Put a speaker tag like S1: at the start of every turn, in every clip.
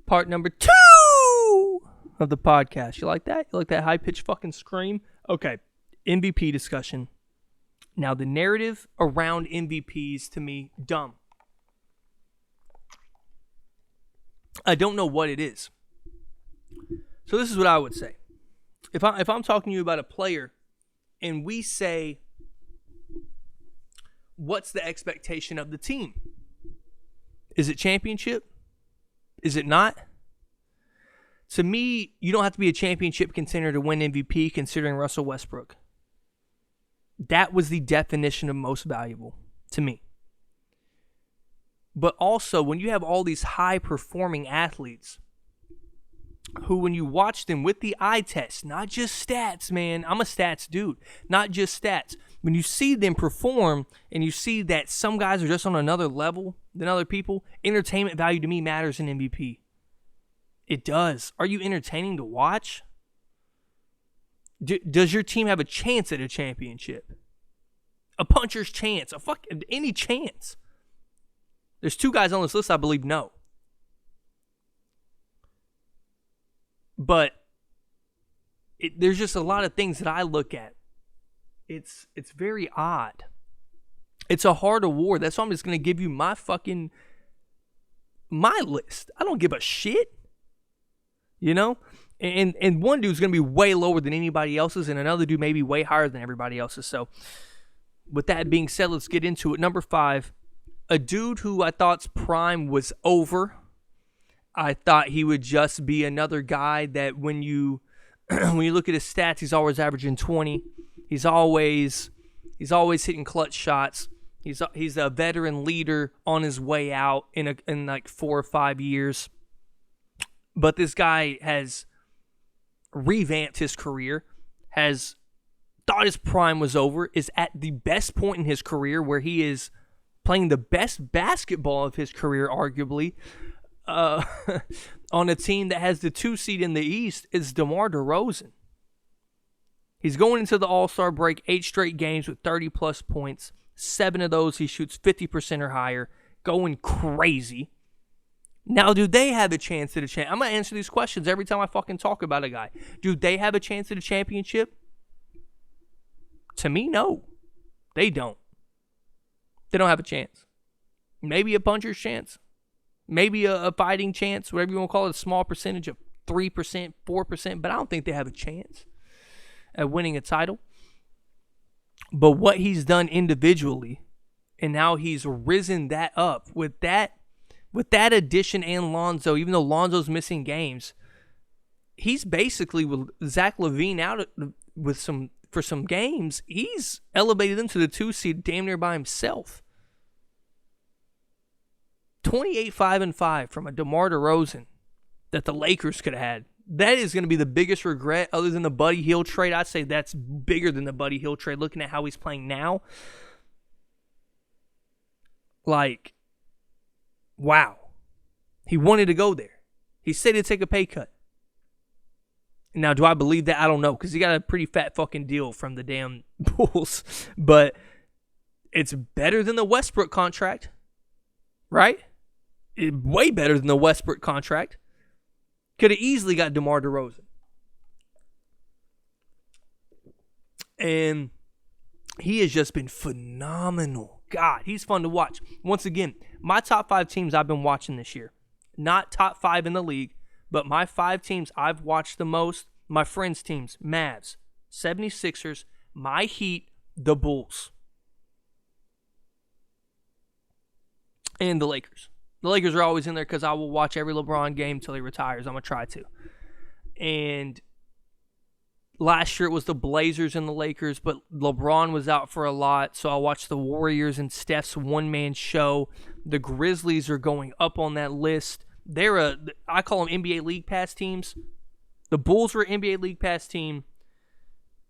S1: Part number 2 of the podcast. You like that? You like that high-pitched fucking scream? Okay, MVP discussion. Now, the narrative around MVPs, to me, dumb. I don't know what it is. So this is what I would say. If I'm talking to you about a player and we say, what's the expectation of the team? Is it championship? Is it not? To me, you don't have to be a championship contender to win MVP considering Russell Westbrook. That was the definition of most valuable to me. But also, when you have all these high-performing athletes who, when you watch them with the eye test, not just stats, man. I'm a stats dude. Not just stats. When you see them perform and you see that some guys are just on another level than other people, entertainment value to me matters in MVP. It does. Are you entertaining to watch? Does your team have a chance at a championship? A puncher's chance? Any chance? There's 2 guys on this list I believe no. But there's just a lot of things that I look at. It's very odd. It's a hard award. That's why I'm just going to give you my list. I don't give a shit. You know? And one dude's going to be way lower than anybody else's, and another dude may be way higher than everybody else's. So, with that being said, let's get into it. Number 5, a dude who I thought's prime was over. I thought he would just be another guy that when you look at his stats, he's always averaging 20. He's always hitting clutch shots. He's a veteran leader on his way out in like 4 or 5 years. But this guy has revamped his career, has thought his prime was over, is at the best point in his career where he is playing the best basketball of his career, arguably, on a team that has the 2 seed in the East. Is DeMar DeRozan. He's going into the All-Star break 8 straight games with 30-plus points. 7 of those he shoots 50% or higher, going crazy. Now, do they have a chance at a championship? I'm going to answer these questions every time I fucking talk about a guy. Do they have a chance at a championship? To me, no. They don't. They don't have a chance. Maybe a puncher's chance. Maybe a fighting chance, whatever you want to call it, a small percentage of 3%, 4%, but I don't think they have a chance at winning a title. But what he's done individually and how he's risen that up with that addition and Lonzo, even though Lonzo's missing games, he's basically with Zach LaVine out for some games. He's elevated them to the 2 seed damn near by himself. 28-5-5 from a DeMar DeRozan that the Lakers could have had. That is going to be the biggest regret other than the Buddy Hield trade. I'd say that's bigger than the Buddy Hield trade, looking at how he's playing now. Like, wow. He wanted to go there. He said he'd take a pay cut. Now, do I believe that? I don't know, because he got a pretty fat fucking deal from the damn Bulls. But it's better than the Westbrook contract, right? Way better than the Westbrook contract. Could have easily got DeMar DeRozan. And he has just been phenomenal. God, he's fun to watch. Once again, my top 5 teams I've been watching this year. Not top 5 in the league, but my 5 teams I've watched the most. My friends' teams, Mavs, 76ers, my Heat, the Bulls. And the Lakers. The Lakers are always in there because I will watch every LeBron game until he retires. I'm going to try to. And last year it was the Blazers and the Lakers, but LeBron was out for a lot, so I watched the Warriors and Steph's one-man show. The Grizzlies are going up on that list. I call them NBA League Pass teams. The Bulls were an NBA League Pass team.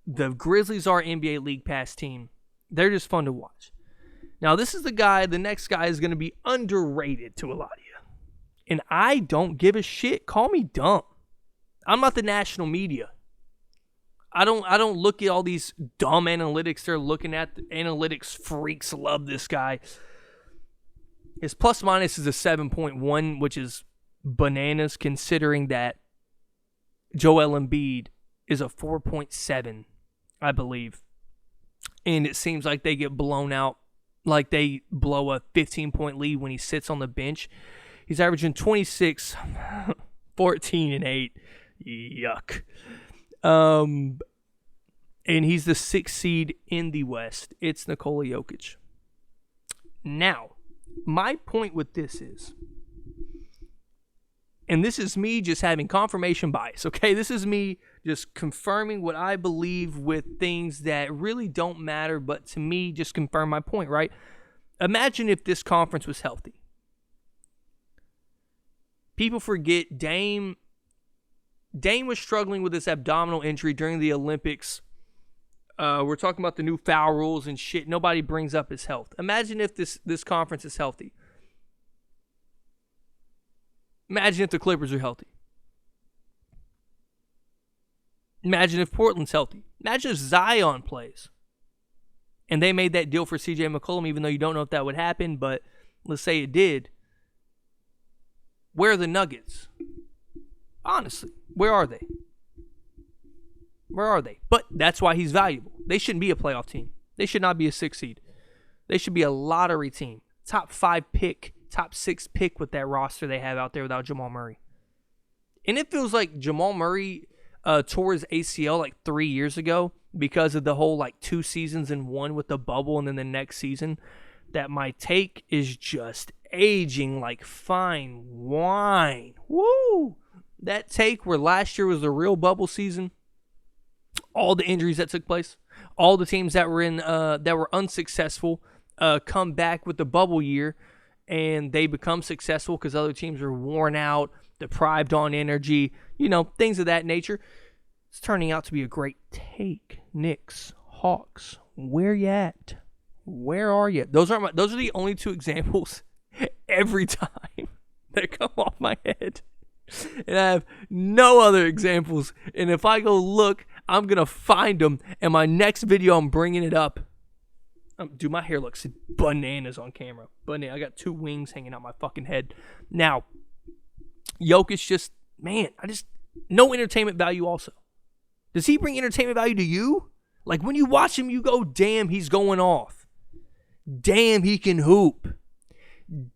S1: The Grizzlies are an NBA League Pass team. They're just fun to watch. Now, this is the next guy is going to be underrated to a lot of you. And I don't give a shit. Call me dumb. I'm not the national media. I don't look at all these dumb analytics they're looking at. The analytics freaks love this guy. His plus minus is a 7.1, which is bananas considering that Joel Embiid is a 4.7, I believe. And it seems like they get blown out, like they blow a 15-point lead when he sits on the bench. He's averaging 26, 14, and 8. Yuck. And he's the 6th seed in the West. It's Nikola Jokic. Now, my point with this is, and this is me just having confirmation bias, okay? This is me just confirming what I believe with things that really don't matter, but to me just confirm my point, right? Imagine if this conference was healthy. People forget Dame was struggling with this abdominal injury during the Olympics. We're talking about the new foul rules and shit. Nobody brings up his health. Imagine if this conference is healthy. Imagine if the Clippers are healthy. Imagine if Portland's healthy. Imagine if Zion plays. And they made that deal for CJ McCollum, even though you don't know if that would happen, but let's say it did. Where are the Nuggets? Honestly, where are they? Where are they? But that's why he's valuable. They shouldn't be a playoff team. They should not be a 6 seed. They should be a lottery team. Top 5 pick, top 6 pick with that roster they have out there without Jamal Murray. And it feels like Jamal Murray tore his ACL like 3 years ago because of the whole like 2 seasons in one with the bubble and then the next season. That my take is just aging like fine wine. Woo! That take where last year was the real bubble season. All the injuries that took place, all the teams that were unsuccessful come back with the bubble year, and they become successful because other teams are worn out, deprived on energy, things of that nature. It's turning out to be a great take. Knicks, Hawks, where you at? Where are you? Those are the only 2 examples every time that come off my head. And I have no other examples. And if I go look, I'm going to find them. And my next video, I'm bringing it up. Dude, my hair looks bananas on camera. I got 2 wings hanging out my fucking head. Now, Jokic no entertainment value also. Does he bring entertainment value to you? Like when you watch him, you go, damn, he's going off. Damn, he can hoop.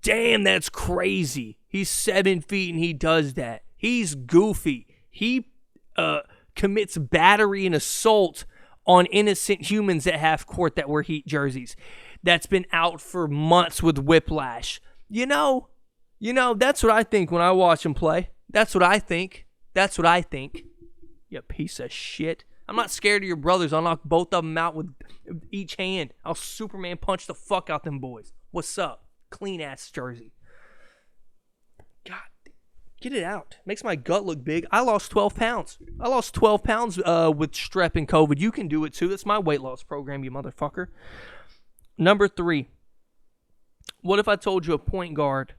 S1: Damn, that's crazy. He's 7 feet and he does that. He's goofy. He commits battery and assault on innocent humans at half court that wear Heat jerseys. That's been out for months with whiplash. That's what I think when I watch him play. That's what I think. You piece of shit. I'm not scared of your brothers. I'll knock both of them out with each hand. I'll Superman punch the fuck out them boys. What's up? Clean ass jersey. God, get it out. Makes my gut look big. I lost 12 pounds. With strep and COVID. You can do it too. That's my weight loss program, you motherfucker. Number 3. What if I told you a point guard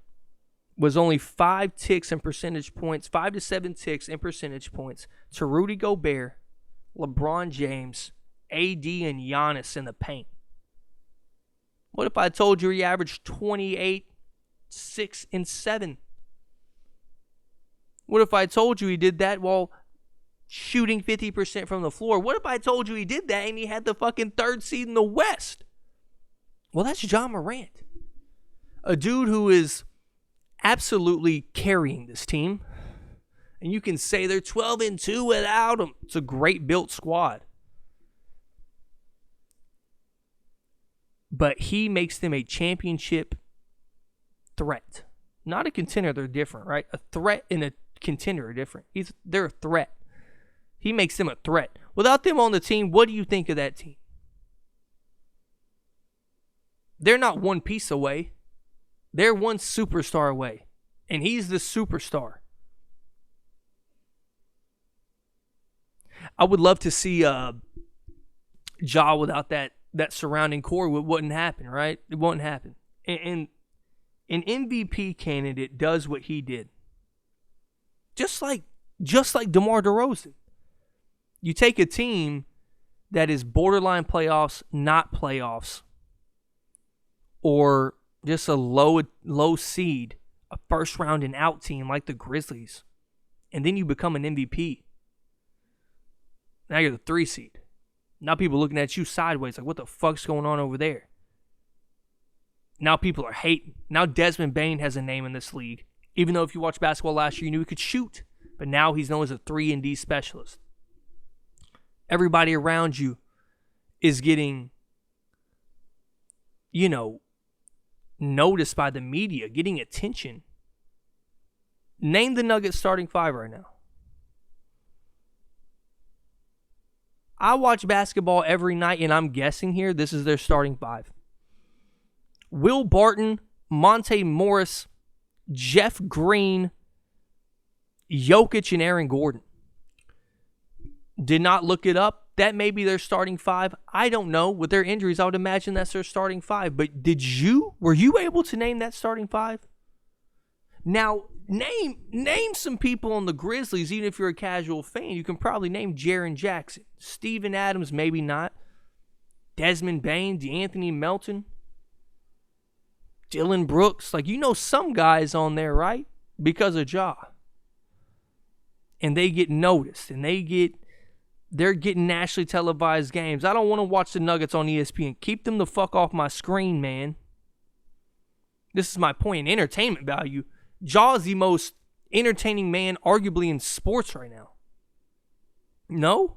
S1: was only 5 ticks in percentage points, 5 to 7 ticks in percentage points to Rudy Gobert, LeBron James, AD, and Giannis in the paint? What if I told you he averaged 28, 6, and 7? What if I told you he did that while shooting 50% from the floor? What if I told you he did that and he had the fucking 3rd seed in the West? Well, that's John Morant. A dude who is absolutely carrying this team. And you can say they're 12-2 without him. It's a great built squad. But he makes them a championship threat. Not a contender, they're different, right? A threat and a contender are different. They're a threat. He makes them a threat. Without them on the team, what do you think of that team? They're not one piece away. They're one superstar away. And he's the superstar. I would love to see Ja without that surrounding core. It wouldn't happen, right? It wouldn't happen. And an MVP candidate does what he did. Just like DeMar DeRozan. You take a team that is borderline playoffs, not playoffs, or just a low seed, a first round and out team like the Grizzlies, and then you become an MVP. Now you're the 3 seed. Now people looking at you sideways like, what the fuck's going on over there? Now people are hating. Now Desmond Bane has a name in this league. Even though if you watched basketball last year, you knew he could shoot. But now he's known as a 3-and-D specialist. Everybody around you is getting, noticed by the media, getting attention. Name the Nuggets starting 5 right now. I watch basketball every night, and I'm guessing here this is their starting 5. Will Barton, Monte Morris, Jeff Green, Jokic, and Aaron Gordon. Did not look it up. That may be their starting 5. I don't know. With their injuries, I would imagine that's their starting 5. But were you able to name that starting 5? Now, name some people on the Grizzlies, even if you're a casual fan. You can probably name Jaren Jackson. Steven Adams, maybe not. Desmond Bane, DeAnthony Melton. Dylan Brooks. Some guys on there, right? Because of Ja. And they get noticed. And they're getting nationally televised games. I don't want to watch the Nuggets on ESPN. Keep them the fuck off my screen, man. This is my point in entertainment value. Ja is the most entertaining man, arguably, in sports right now. No?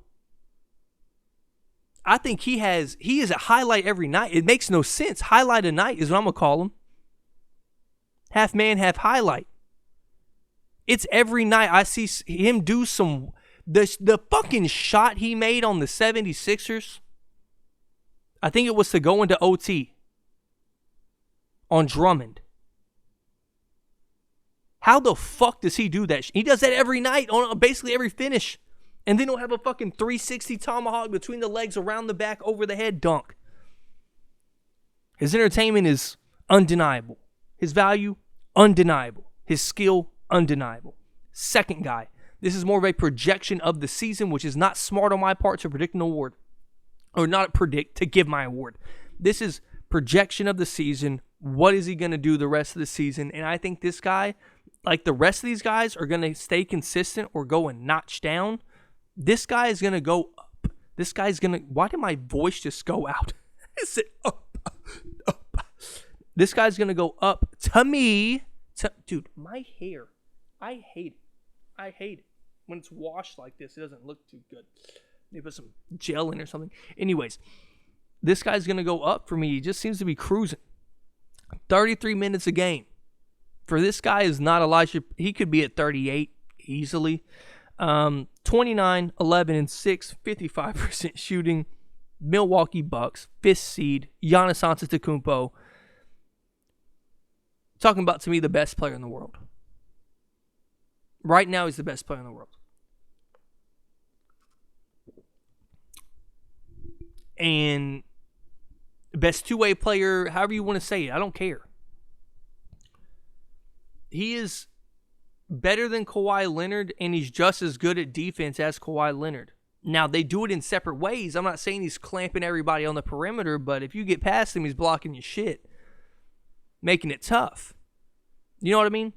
S1: I think he is a highlight every night. It makes no sense. Highlight a night is what I'm going to call him. Half man, half highlight. It's every night I see him do some... The fucking shot he made on the 76ers, I think it was to go into OT on Drummond. How the fuck does he do that? He does that every night on basically every finish. And then he'll have a fucking 360 tomahawk between the legs, around the back, over the head dunk. His entertainment is undeniable. His value, undeniable. His skill, undeniable. Second guy. This is more of a projection of the season, which is not smart on my part to predict an award. Or not predict, to give my award. This is projection of the season. What is he going to do the rest of the season? And I think this guy, like the rest of these guys, are going to stay consistent or go a notch down. This guy is going to go up. This guy's going to... Why did my voice just go out? Is it up? This guy's going to go up to me. Dude, my hair. I hate it. I hate it. When it's washed like this, it doesn't look too good. Maybe put some gel in or something. Anyways, this guy's going to go up for me. He just seems to be cruising. 33 minutes a game. For this guy is not Elijah. He could be at 38 easily. 29, 11, and 6, 55% shooting. Milwaukee Bucks, 5th seed. Giannis Antetokounmpo. Talking about, to me, the best player in the world. Right now, he's the best player in the world. And best two-way player, however you want to say it, I don't care. He is better than Kawhi Leonard, and he's just as good at defense as Kawhi Leonard. Now, they do it in separate ways. I'm not saying he's clamping everybody on the perimeter, but if you get past him, he's blocking your shit, making it tough. You know what I mean?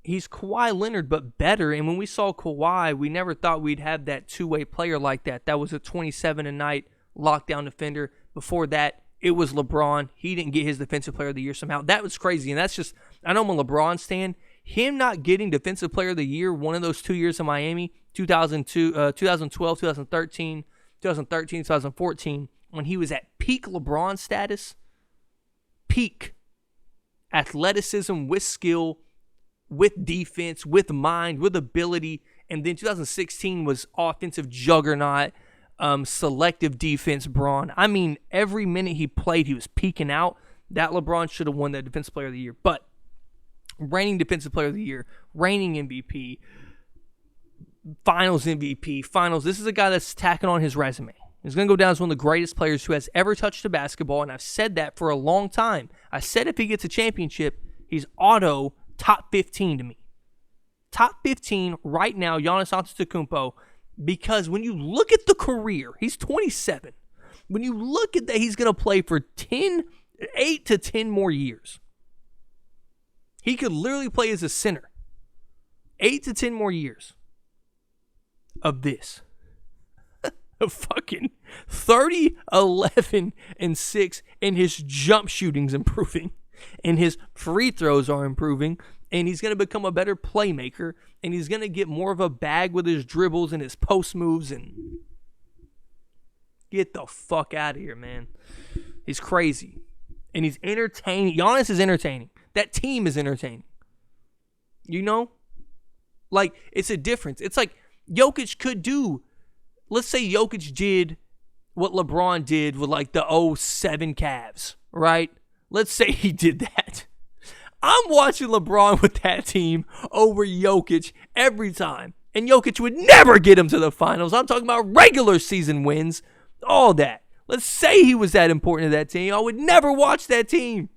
S1: He's Kawhi Leonard, but better. And when we saw Kawhi, we never thought we'd have that two-way player like that. That was a 27-a-night lockdown defender. Before that, it was LeBron. He didn't get his Defensive Player of the Year somehow. That was crazy. And that's just, I know I'm a LeBron stan. Him not getting Defensive Player of the Year one of those 2 years in Miami, 2012, 2013, 2014, when he was at peak LeBron status, peak athleticism with skill, with defense, with mind, with ability, and then 2016 was offensive juggernaut, selective defense Braun. I mean, every minute he played, he was peaking out. That LeBron should have won the Defensive Player of the Year. But reigning Defensive Player of the Year, reigning MVP, Finals MVP, Finals. This is a guy that's tacking on his resume. He's going to go down as one of the greatest players who has ever touched a basketball, and I've said that for a long time. I said if he gets a championship, he's auto top 15 to me. Top 15 right now, Giannis Antetokounmpo, because when you look at the career, he's 27. When you look at that, he's going to play for 8 to 10 more years. He could literally play as a center. 8 to 10 more years of this. Fucking 30, 11, and 6, and his jump shooting's improving, and his free throws are improving, and he's going to become a better playmaker, and he's going to get more of a bag with his dribbles and his post moves, and get the fuck out of here, man. He's crazy. And he's entertaining. Giannis is entertaining. That team is entertaining. You know? Like, it's a difference. It's like Jokic could do. Let's say Jokic did what LeBron did with like the 07 Cavs, right? Let's say he did that. I'm watching LeBron with that team over Jokic every time. And Jokic would never get him to the finals. I'm talking about regular season wins. All that. Let's say he was that important to that team. I would never watch that team.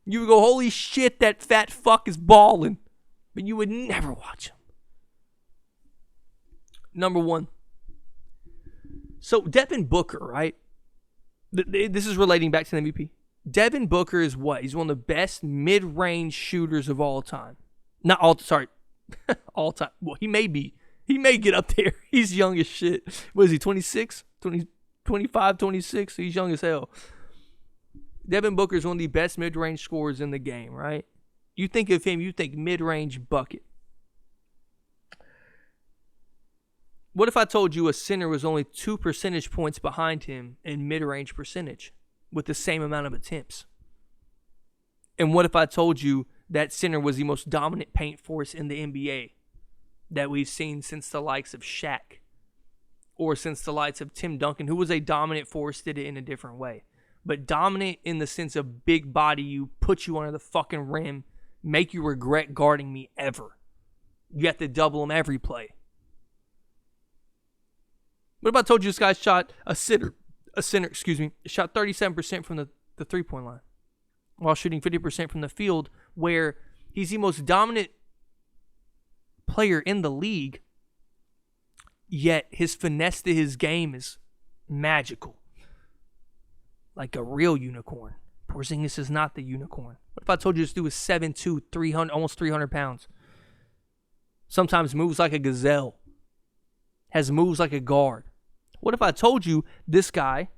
S1: You would go, holy shit, that fat fuck is balling. But you would never watch him. Number 1. So Devin Booker, right? This is relating back to the MVP. Devin Booker is what? He's one of the best mid-range shooters of all time. Not all, sorry. All time. Well, he may be. He may get up there. He's young as shit. What is he, 26? 25, 26? He's young as hell. Devin Booker is one of the best mid-range scorers in the game, right? You think of him, you think mid-range bucket. What if I told you a center was only 2 percentage points behind him in mid-range percentage with the same amount of attempts? And what if I told you that center was the most dominant paint force in the NBA that we've seen since the likes of Shaq or since the likes of Tim Duncan, who was a dominant force, did it in a different way. But dominant in the sense of big body, you put you under the fucking rim, make you regret guarding me ever. You have to double him every play. What if I told you this guy shot shot 37% from the 3-point line while shooting 50% from the field, where he's the most dominant player in the league, yet his finesse to his game is magical. Like a real unicorn. Porzingis is not the unicorn. What if I told you this dude was 7'2", 300, almost 300 pounds? Sometimes moves like a gazelle. Has moves like a guard. What if I told you this guy,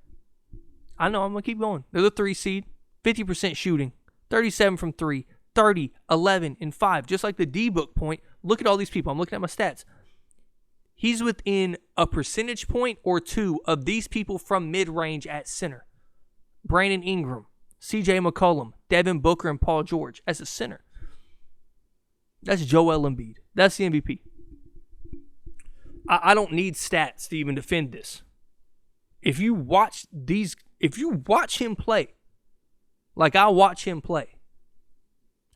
S1: I know, I'm going to keep going. They're the 3 seed, 50% shooting, 37 from 3, 30, 11, and 5. Just like the D-book point, look at all these people. I'm looking at my stats. He's within a percentage point or 2 of these people from mid-range at center. Brandon Ingram, CJ McCollum, Devin Booker, and Paul George as a center. That's Joel Embiid. That's the MVP. I don't need stats to even defend this. If you watch him play, like I watch him play,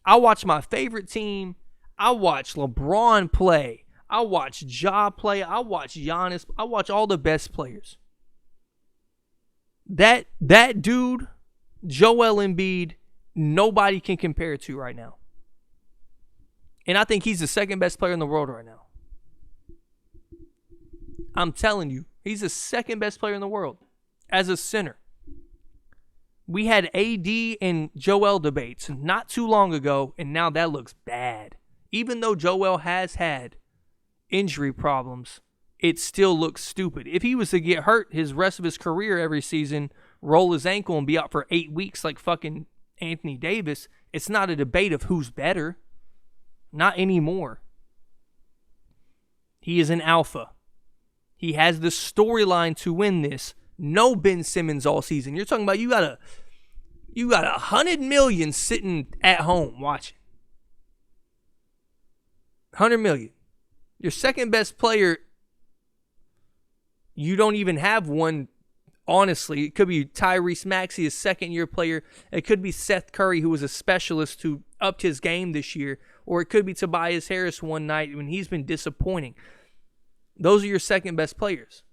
S1: I watch my favorite team, I watch LeBron play, I watch Ja play, I watch Giannis, I watch all the best players. That dude, Joel Embiid, nobody can compare to right now. And I think he's the second best player in the world right now. I'm telling you, he's the second best player in the world as a center. We had AD and Joel debates not too long ago, and now that looks bad. Even though Joel has had injury problems, it still looks stupid. If he was to get hurt his rest of his career every season, roll his ankle and be out for 8 weeks like fucking Anthony Davis, it's not a debate of who's better. Not anymore. He is an alpha. He has the storyline to win this. No Ben Simmons all season. You're talking about you got $100 million sitting at home watching. $100 million. Your second best player, you don't even have one. Honestly, it could be Tyrese Maxey, a second-year player. It could be Seth Curry, who was a specialist who upped his game this year. Or it could be Tobias Harris one night when he's been disappointing. Those are your second-best players.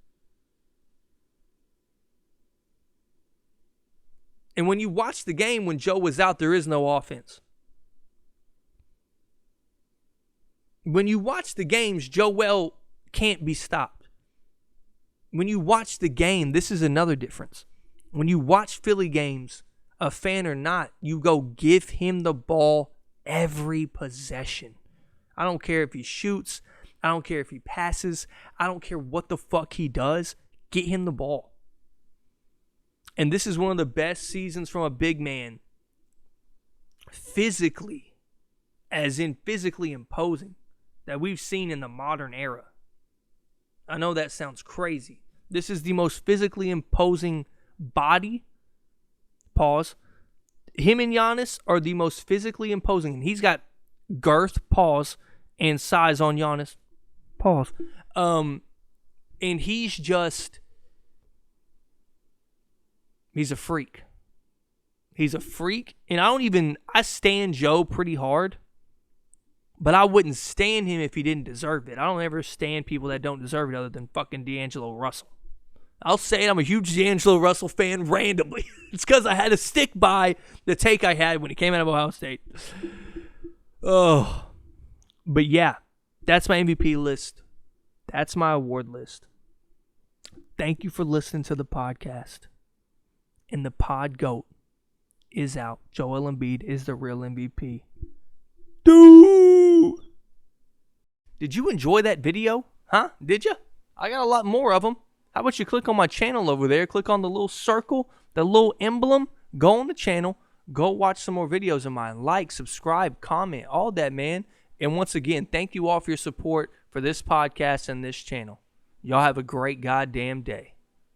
S1: And when you watch the game when Joe was out, there is no offense. When you watch the games, Joel can't be stopped. When you watch the game, this is another difference. When you watch Philly games, a fan or not, you go give him the ball every possession. I don't care if he shoots. I don't care if he passes. I don't care what the fuck he does. Get him the ball. And this is one of the best seasons from a big man. Physically, as in physically imposing, that we've seen in the modern era. I know that sounds crazy. This is the most physically imposing body. Pause. Him and Giannis are the most physically imposing. And he's got girth, pause, and size on Giannis. Pause. And he's a freak. He's a freak. And I stand Joe pretty hard. But I wouldn't stand him if he didn't deserve it. I don't ever stand people that don't deserve it other than fucking D'Angelo Russell. I'll say it, I'm a huge D'Angelo Russell fan randomly. It's because I had to stick by the take I had when he came out of Ohio State. Oh. But yeah, that's my MVP list. That's my award list. Thank you for listening to the podcast. And the pod GOAT is out. Joel Embiid is the real MVP. Dude! Did you enjoy that video? Huh? Did you? I got a lot more of them. How about you click on my channel over there? Click on the little circle, the little emblem. Go on the channel. Go watch some more videos of mine. Like, subscribe, comment, all that, man. And once again, thank you all for your support for this podcast and this channel. Y'all have a great goddamn day.